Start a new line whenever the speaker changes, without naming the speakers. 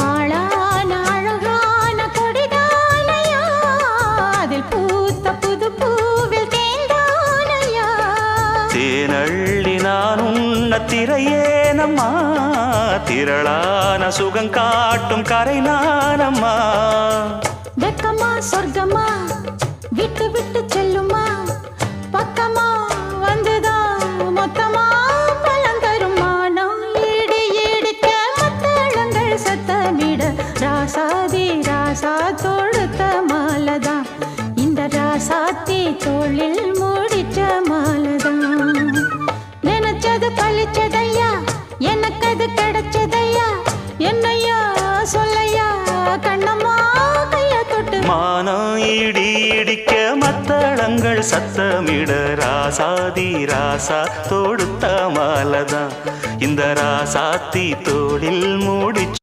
ஆளான அழகான கொடிதானையா அதில் பூத்த புது பூவில் தேந்தானையா
தேனள்ளி நான் உன்ன திரையேனம்மா திரளான சுகம் காட்டும் கரை நானம்மா
வெக்கமா சொர்க்கமா விட்டு விட்டு செல்லுமா பக்கமா வந்துதான் மொத்தமா பலம் தருமா நான் ஈடு ஈடிக்க மத்தளங்கள் சத்தமிட ராசாதி ராசா தொடுத்த மாலதான் இந்த ராசாத்தி தோளில் மூடிச்ச மாலதான் நினைச்சது பழிச்சதையா எனக்கு அது கிடைச்சதையா என்னையா சொல்லையா கண்ணம்மா கையா தொட்டு
மானம் இடி இடிக்க மத்தளங்கள் சத்தமிட ராசாதி ராசா தொடுத்த மாலதான் இந்த ராசாத்தி தோளில் மூடிச்ச